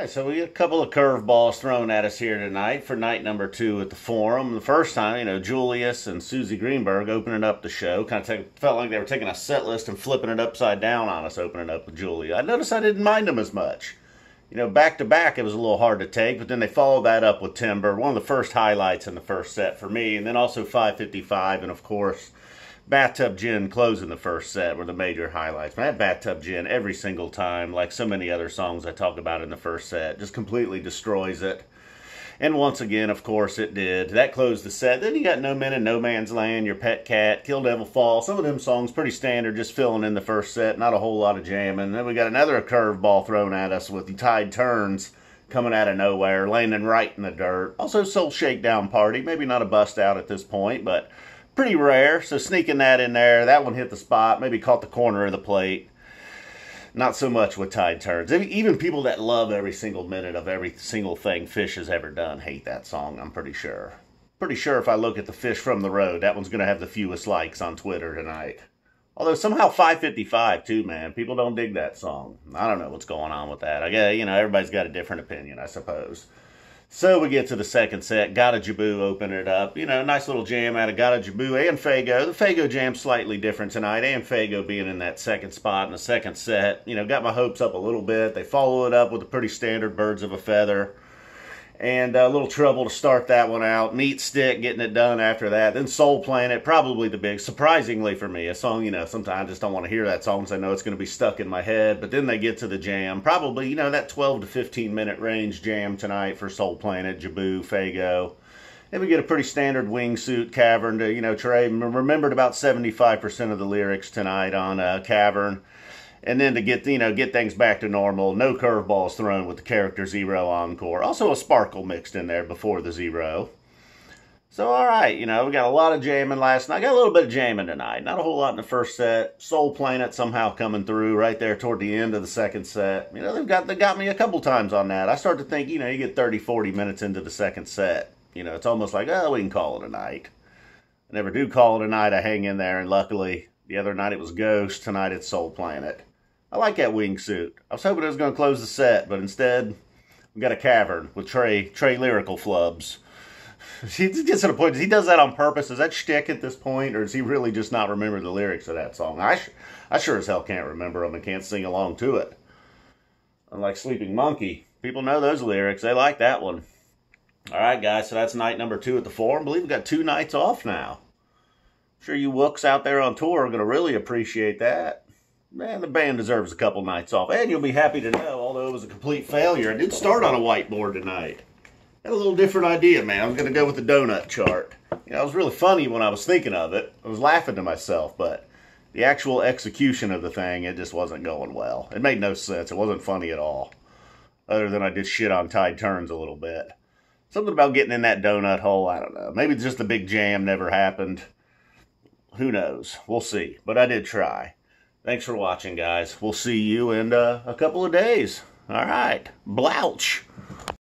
Alright, so we get a couple of curveballs thrown at us here tonight for night number 2 at the Forum. The first time, Julius and Suzy Greenberg opening up the show. Kind of felt like they were taking a set list and flipping it upside down on us, opening up with Julia. I noticed I didn't mind them as much. Back to back, it was a little hard to take, but then they followed that up with Timber. One of the first highlights in the first set for me, and then also 555, and of course, Bathtub Gin closing the first set were the major highlights. That Bathtub Gin, every single time, like so many other songs I talk about in the first set, just completely destroys it. And once again, of course, it did. That closed the set. Then you got No Men in No Man's Land, Your Pet Cat, Kill Devil Fall. Some of them songs pretty standard, just filling in the first set. Not a whole lot of jamming. Then we got another curveball thrown at us with the Tide Turns coming out of nowhere, landing right in the dirt. Also Soul Shakedown Party. Maybe not a bust out at this point, but pretty rare. So sneaking that in there. That one hit the spot. Maybe caught the corner of the plate. Not so much with Tide Turns. Even people that love every single minute of every single thing Phish has ever done hate that song, I'm pretty sure. Pretty sure if I look at the Phish from the Road, that one's going to have the fewest likes on Twitter tonight. Although somehow 555 too, man. People don't dig that song. I don't know what's going on with that. I guess, everybody's got a different opinion, I suppose. So we get to the second set. Got a Jibboo open it up. Nice little jam out of Got a Jibboo and Faygo. The Faygo jam's slightly different tonight, and Faygo being in that second spot in the second set. Got my hopes up a little bit. They follow it up with a pretty standard Birds of a Feather. And a little trouble to start that one out. Meatstick getting it done after that. Then Soul Planet, probably the big, surprisingly for me, a song, sometimes I just don't want to hear that song because I know it's going to be stuck in my head. But then they get to the jam. Probably, that 12 to 15 minute range jam tonight for Soul Planet, Jibboo, Faygo. Then we get a pretty standard Wingsuit, Cavern to, Trey remembered about 75% of the lyrics tonight on Cavern. And then to get things back to normal, no curveballs thrown with the character Zero Encore. Also a sparkle mixed in there before the Zero. So, all right, we got a lot of jamming last night. Got a little bit of jamming tonight. Not a whole lot in the first set. Soul Planet somehow coming through right there toward the end of the second set. They got me a couple times on that. I start to think, you get 30, 40 minutes into the second set. It's almost like, oh, we can call it a night. I never do call it a night. I hang in there, and luckily, the other night it was Ghost. Tonight it's Soul Planet. I like that Wingsuit. I was hoping it was going to close the set, but instead, we got a Cavern with Trey lyrical flubs. He gets to the point, he does that on purpose. Is that shtick at this point, or does he really just not remember the lyrics of that song? I sure as hell can't remember them and can't sing along to it. Unlike Sleeping Monkey. People know those lyrics. They like that one. All right, guys, so that's night number 2 at the Forum. I believe we've got 2 nights off now. I'm sure you wooks out there on tour are going to really appreciate that. Man, the band deserves a couple nights off. And you'll be happy to know, although it was a complete failure, I did start on a whiteboard tonight. Had a little different idea, man. I was going to go with the donut chart. It was really funny when I was thinking of it. I was laughing to myself, but the actual execution of the thing, it just wasn't going well. It made no sense. It wasn't funny at all. Other than I did shit on Tide Turns a little bit. Something about getting in that donut hole, I don't know. Maybe just the big jam never happened. Who knows? We'll see. But I did try. Thanks for watching, guys. We'll see you in a couple of days. All right. Blouch.